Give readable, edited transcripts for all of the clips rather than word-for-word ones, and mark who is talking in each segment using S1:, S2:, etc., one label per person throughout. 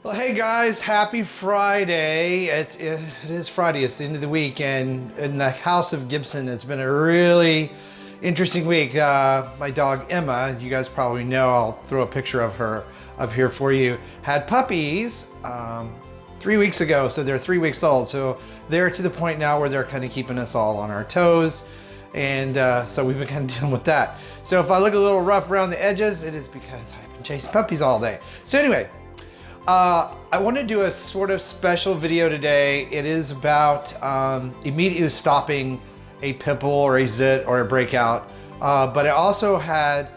S1: Well, hey guys, happy Friday. It is Friday, it's the end of the week, and in the house of Gibson, it's been a really interesting week. My dog Emma, you guys probably know, I'll throw a picture of her up here for you, had puppies 3 weeks ago, so they're 3 weeks old. So they're to the point now where they're kind of keeping us all on our toes, and so we've been kind of dealing with that. So if I look a little rough around the edges, it is because I've been chasing puppies all day. So anyway, I want to do a sort of special video today. It is about immediately stopping a pimple or a zit or a breakout. But I also had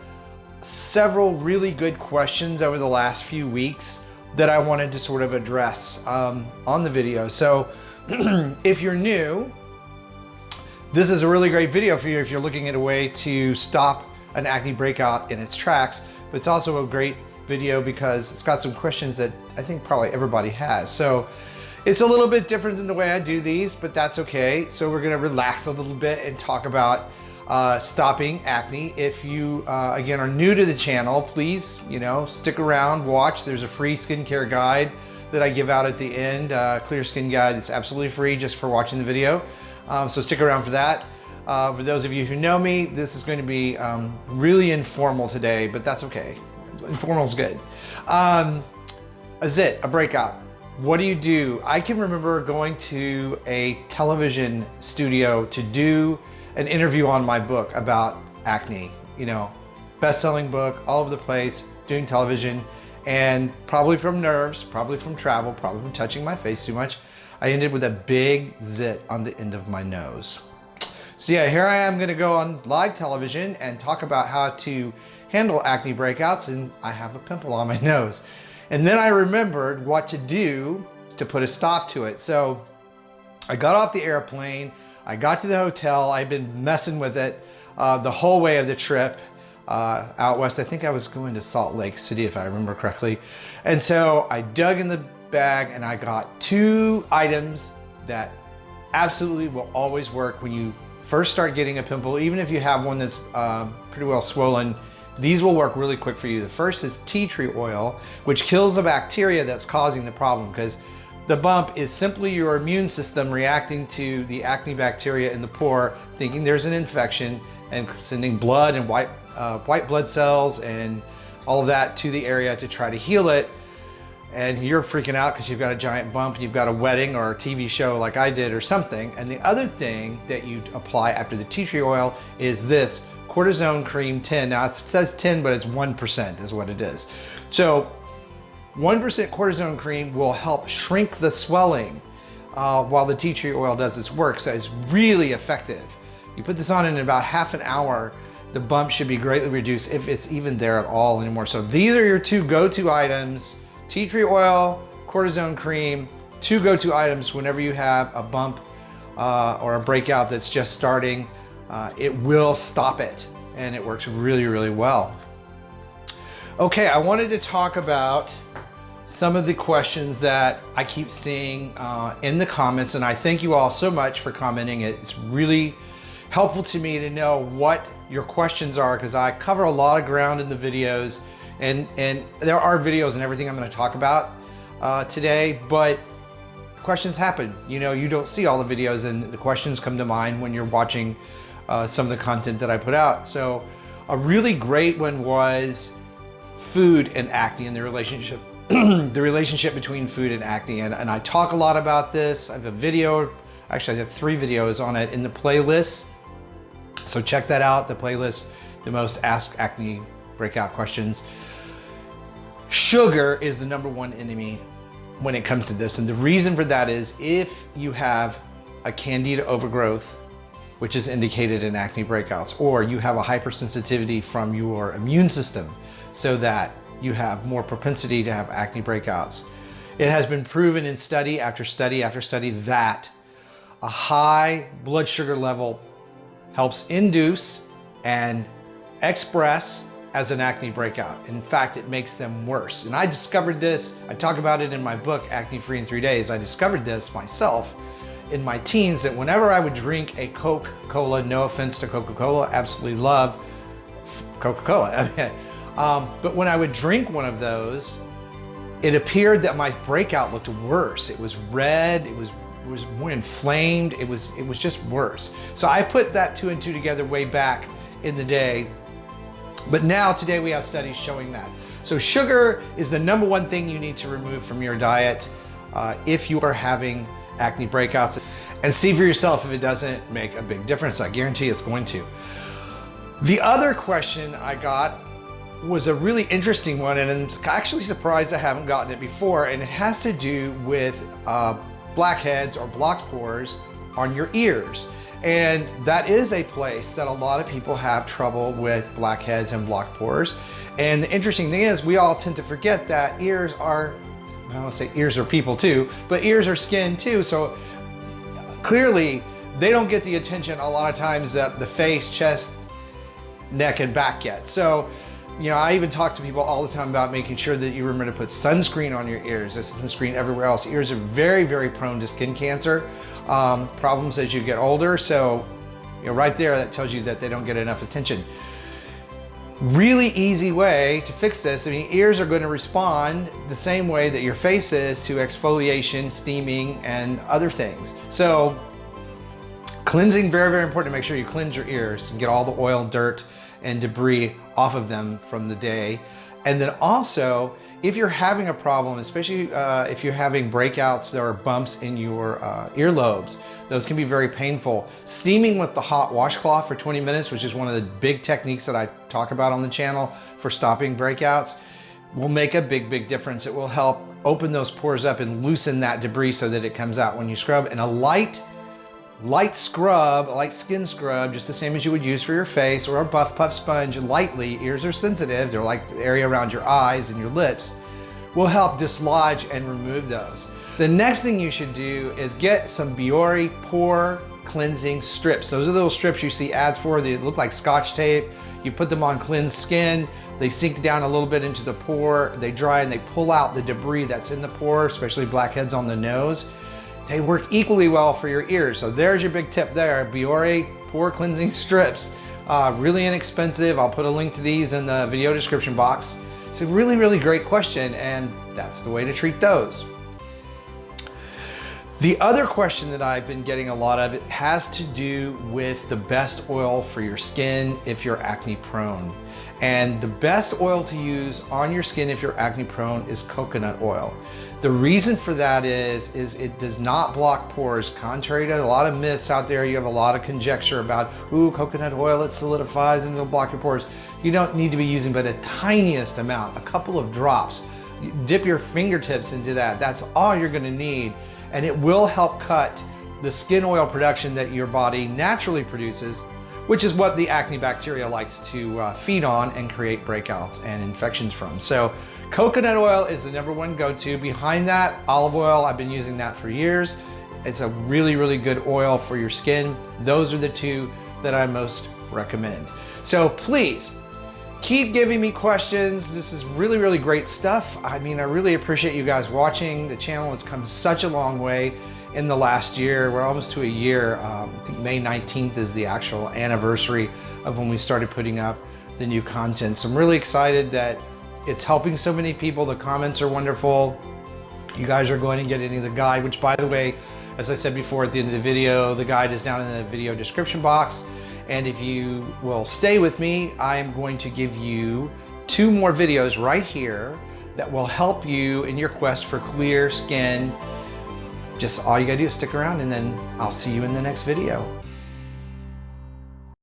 S1: several really good questions over the last few weeks that I wanted to sort of address on the video. So if you're new, this is a really great video for you if you're looking at a way to stop an acne breakout in its tracks. But it's also a great video because it's got some questions that I think probably everybody has. So it's a little bit different than the way I do these, but that's okay. So we're gonna relax a little bit and talk about stopping acne. If you, again, are new to the channel, please, stick around, watch. There's a free skincare guide that I give out at the end, clear skin guide. It's absolutely free just for watching the video. So stick around for that. For those of you who know me, this is going to be really informal today, but that's okay. Informal is good. A zit, a breakout. What do you do? I can remember going to a television studio to do an interview on my book about acne. Best-selling book, all over the place, doing television, and probably from nerves, probably from travel, probably from touching my face too much, I ended with a big zit on the end of my nose. So yeah, here I am gonna go on live television and talk about how to handle acne breakouts, and I have a pimple on my nose. And then I remembered what to do to put a stop to it. So I got off the airplane, I got to the hotel, I've been messing with it the whole way of the trip out west. I think I was going to Salt Lake City if I remember correctly. And so I dug in the bag and I got 2 items that absolutely will always work when you first start getting a pimple. Even if you have one that's pretty well swollen, these will work really quick for you. The first is tea tree oil, which kills the bacteria that's causing the problem, because the bump is simply your immune system reacting to the acne bacteria in the pore, thinking there's an infection and sending blood and white blood cells and all of that to the area to try to heal it. And you're freaking out because you've got a giant bump, you've got a wedding or a TV show like I did or something. And the other thing that you apply after the tea tree oil is this cortisone cream 10. Now it says 10, but it's 1% is what it is. So 1% cortisone cream will help shrink the swelling while the tea tree oil does its work. So it's really effective. You put this on in about half an hour, the bump should be greatly reduced if it's even there at all anymore. So these are your 2 go-to items: tea tree oil, cortisone cream, 2 go-to items whenever you have a bump or a breakout that's just starting. It will stop it, and it works really, really well. Okay, I wanted to talk about some of the questions that I keep seeing in the comments, and I thank you all so much for commenting. It's really helpful to me to know what your questions are, because I cover a lot of ground in the videos, and there are videos and everything I'm going to talk about today, but questions happen. You don't see all the videos, and the questions come to mind when you're watching some of the content that I put out. So a really great one was food and acne and the relationship the relationship between food and acne, and I talk a lot about this. I have a video, actually I have 3 videos on it in the playlist, so check that out, the playlist, the most asked acne breakout questions. Sugar is the #1 enemy when it comes to this, and the reason for that is if you have a candida overgrowth, which is indicated in acne breakouts, or you have a hypersensitivity from your immune system so that you have more propensity to have acne breakouts. It has been proven in study after study after study that a high blood sugar level helps induce and express as an acne breakout. In fact, it makes them worse. And I discovered this, I talk about it in my book, Acne Free in 3 Days. I discovered this myself in my teens, that whenever I would drink a Coca-Cola, no offense to Coca-Cola, absolutely love Coca-Cola. But when I would drink one of those, it appeared that my breakout looked worse. It was red, it was more inflamed, it was just worse. So I put that 2 and 2 together way back in the day, but now today we have studies showing that. So sugar is the #1 thing you need to remove from your diet if you are having acne breakouts, and see for yourself if it doesn't make a big difference. I guarantee it's going to. The other question I got was a really interesting one, and I'm actually surprised I haven't gotten it before, and it has to do with blackheads or blocked pores on your ears. And that is a place that a lot of people have trouble with blackheads and blocked pores. And the interesting thing is we all tend to forget that ears are, I don't want to say ears are people too, but ears are skin too. So clearly they don't get the attention a lot of times that the face, chest, neck, and back get. So, you know, I even talk to people all the time about making sure that you remember to put sunscreen on your ears. There's sunscreen everywhere else. Ears are very, very prone to skin cancer problems as you get older. So, you know, right there, that tells you that they don't get enough attention. Really easy way to fix this. I mean, ears are going to respond the same way that your face is to exfoliation, steaming, and other things. So, cleansing, very, very important to make sure you cleanse your ears and get all the oil, dirt, and debris off of them from the day. And then also, if you're having a problem, especially if you're having breakouts or bumps in your earlobes, those can be very painful. Steaming with the hot washcloth for 20 minutes, which is one of the big techniques that I talk about on the channel for stopping breakouts, will make a big, big difference. It will help open those pores up and loosen that debris so that it comes out when you scrub. And a light scrub, a light skin scrub, just the same as you would use for your face, or a buff puff sponge lightly. Ears are sensitive, they're like the area around your eyes and your lips, will help dislodge and remove those. The next thing you should do is get some Biore pore cleansing strips. Those are those strips you see ads for. They look like Scotch tape. You put them on cleansed skin, they sink down a little bit into the pore, they dry, and they pull out the debris that's in the pore, especially blackheads on the nose. They work equally well for your ears. So there's your big tip there, Biore pore cleansing strips. Really inexpensive. I'll put a link to these in the video description box. It's a really, really great question, and that's the way to treat those. The other question that I've been getting a lot of, it has to do with the best oil for your skin if you're acne prone. And the best oil to use on your skin if you're acne prone is coconut oil. The reason for that is it does not block pores. Contrary to a lot of myths out there, you have a lot of conjecture about, ooh, coconut oil, it solidifies and it'll block your pores. You don't need to be using but a tiniest amount, a couple of drops. You dip your fingertips into that. That's all you're gonna need. And it will help cut the skin oil production that your body naturally produces, which is what the acne bacteria likes to feed on and create breakouts and infections from. So coconut oil is the #1 go-to. Behind that, olive oil. I've been using that for years. It's a really, really good oil for your skin. Those are the two that I most recommend. So please, keep giving me questions. This is really, really great stuff. I mean, I really appreciate you guys watching. The channel has come such a long way in the last year. We're almost to a year. I think May 19th is the actual anniversary of when we started putting up the new content. So I'm really excited that it's helping so many people. The comments are wonderful. You guys are going to get into the guide, which, by the way, as I said before at the end of the video, the guide is down in the video description box. And if you will stay with me, I am going to give you 2 more videos right here that will help you in your quest for clear skin. Just all you gotta do is stick around, and then I'll see you in the next video.